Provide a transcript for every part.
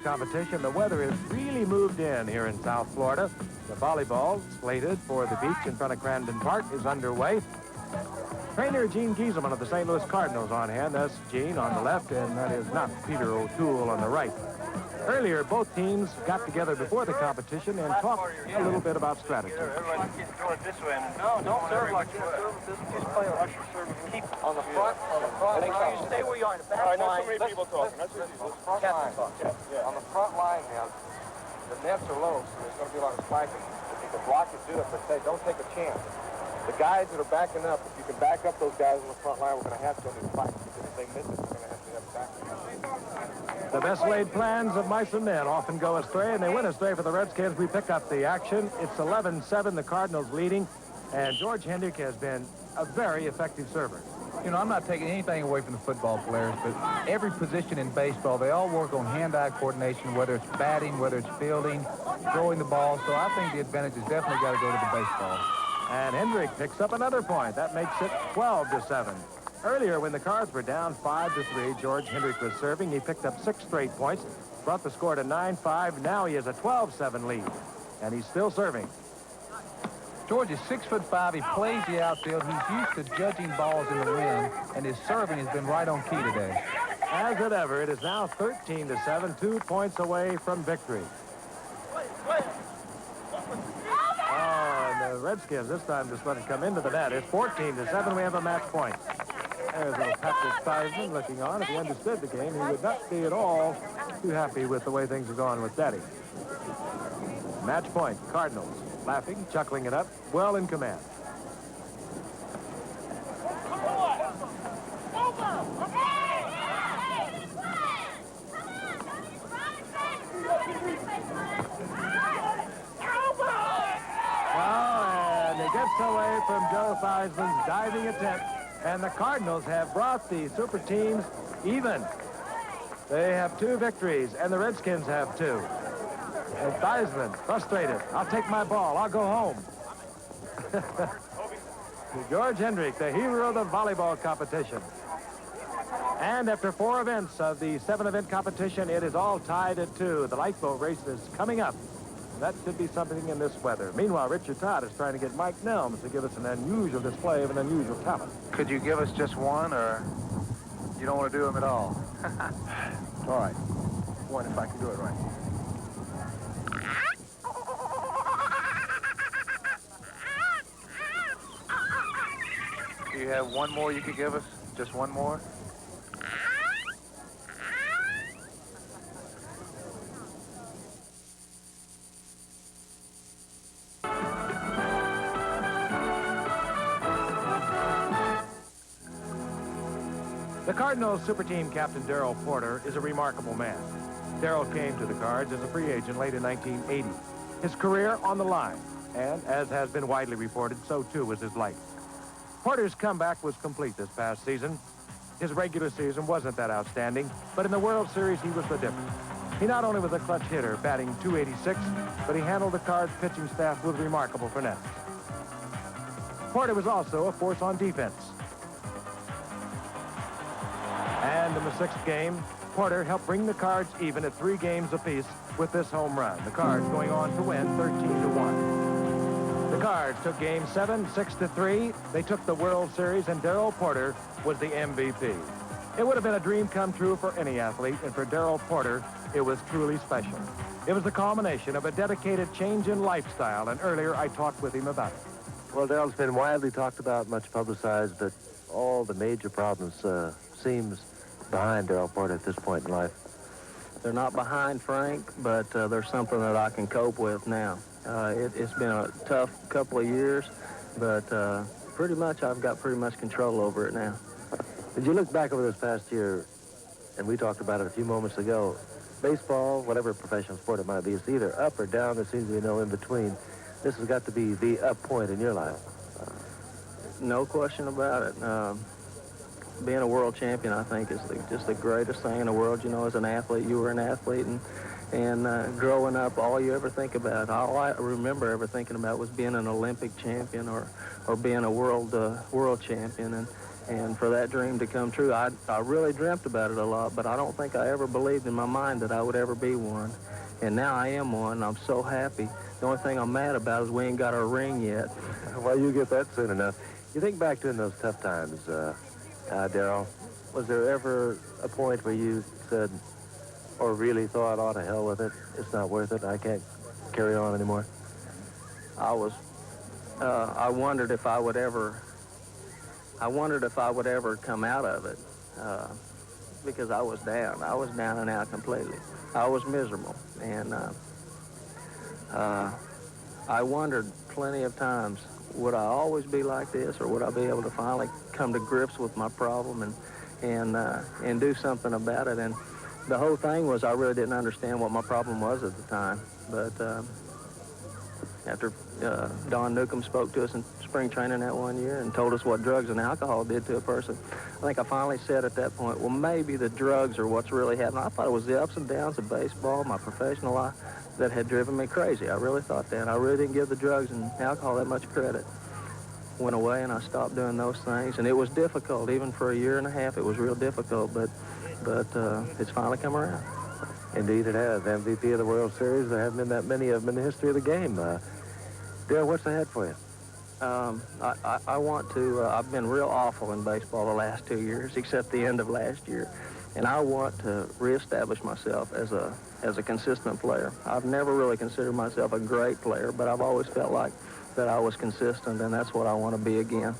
competition, the weather has really moved in here in South Florida. The volleyball, slated for the beach in front of Crandon Park, is underway. Trainer Gene Gieselman of the St. Louis Cardinals on hand. That's Gene on the left, and that is not Peter O'Toole on the right. Earlier, both teams got together before the competition and talked a little bit about strategy. Everybody gets toward this way. No, don't serve like this. Just play a rusher serve. Keep on the front. Make sure you stay where you are in the back line. Not so many people talking. That's what you front line. On the front line now, the nets are low, so there's going to be a lot of spiking. If you can block it, do it, but don't take a chance. The guys that are backing up, if you can back up those guys on the front line, we're going to have to go into the fight. Because if they miss it, we're going to have to back them. The best laid plans of mice and men often go astray, and they went astray for the Redskins. We pick up the action. It's 11-7, the Cardinals leading, and George Hendrick has been a very effective server. You know, I'm not taking anything away from the football players, but every position in baseball, they all work on hand-eye coordination, whether it's batting, whether it's fielding, throwing the ball. So I think the advantage has definitely got to go to the baseball. And Hendrick picks up another point. That makes it 12-7. Earlier, when the Cards were down 5-3, George Hendrick was serving. He picked up 6 straight points, brought the score to 9-5. Now he has a 12-7 lead, and he's still serving. George is 6'5". He plays the outfield. He's used to judging balls in the wind, and his serving has been right on key today. As it ever, it is now 13-7, 2 points away from victory. Oh, and the Redskins this time just let it come into the net. It's 14-7. We have a match point. There's little Patrick Theismann looking on. If he understood the game, he would not be at all too happy with the way things are going with Daddy. Match point, Cardinals. Laughing, chuckling it up, well in command. And it gets away from Joe Theismann's diving attempt. And the Cardinals have brought the super teams even. They have 2 victories, and the Redskins have 2. And Theismann, frustrated. I'll take my ball. I'll go home. George Hendrick, the hero of the volleyball competition. And after 4 events of the 7-event competition, it is all tied at 2. The lifeboat race is coming up. That should be something in this weather. Meanwhile, Richard Todd is trying to get Mike Nelms to give us an unusual display of an unusual talent. Could you give us just one, or you don't want to do them at all? All right. One, if I can do it right. Do you have one more you could give us? Just one more? The Cardinals super team captain Darrell Porter is a remarkable man. Darrell came to the Cards as a free agent late in 1980. His career on the line, and as has been widely reported, so too was his life. Porter's comeback was complete this past season. His regular season wasn't that outstanding, but in the World Series he was the difference. He not only was a clutch hitter, batting .286, but he handled the Cards pitching staff with remarkable finesse. Porter was also a force on defense. And in the 6th game, Porter helped bring the Cards even at 3 games apiece with this home run. The Cards going on to win 13-1. The Cards took Game 7, 6-3. They took the World Series, and Darrell Porter was the MVP. It would have been a dream come true for any athlete, and for Darrell Porter, it was truly special. It was the culmination of a dedicated change in lifestyle, and earlier I talked with him about it. Well, Darrell's been widely talked about, much publicized, but all the major problems seems behind Darrell Porter at this point in life. They're not behind Frank, but there's something that I can cope with now. It's been a tough couple of years, but pretty much I've got pretty much control over it now. As you look back over this past year, and we talked about it a few moments ago, baseball, whatever professional sport it might be, it's either up or down. There seems to be no in between. This has got to be the up point in your life. No question about it. Being a world champion, I think, is just the greatest thing in the world. You know, as an athlete, you were an athlete, and growing up, all you ever think about, all I remember ever thinking about was being an Olympic champion or being a world champion. And for that dream to come true, I really dreamt about it a lot, but I don't think I ever believed in my mind that I would ever be one. And now I am one, and I'm so happy. The only thing I'm mad about is we ain't got our ring yet. Well, you get that soon enough. You think back to in those tough times, Darryl, was there ever a point where you said, or really thought, oh, to hell with it, it's not worth it, I can't carry on anymore? I wondered if I would ever come out of it, because I was down. I was down and out completely. I was miserable, and I wondered plenty of times, would I always be like this, or would I be able to finally come to grips with my problem and do something about it? And the whole thing was I really didn't understand what my problem was at the time, but after Don Newcomb spoke to us in spring training that one year and told us what drugs and alcohol did to a person, I think I finally said at that point, well, maybe the drugs are what's really happening. I thought it was the ups and downs of baseball, my professional life, that had driven me crazy. I really thought that. I really didn't give the drugs and alcohol that much credit. Went away and I stopped doing those things, and it was difficult. Even for a year and a half, it was real difficult, but it's finally come around. Indeed it has. MVP of the World Series. There haven't been that many of them in the history of the game. Darryl, what's ahead for you? I want to, I've been real awful in baseball the last 2 years, except the end of last year. And I want to reestablish myself as a consistent player. I've never really considered myself a great player, but I've always felt like that I was consistent, and that's what I want to be again.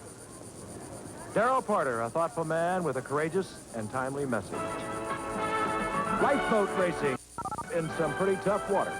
Darryl Porter, a thoughtful man with a courageous and timely message. Lifeboat racing in some pretty tough water.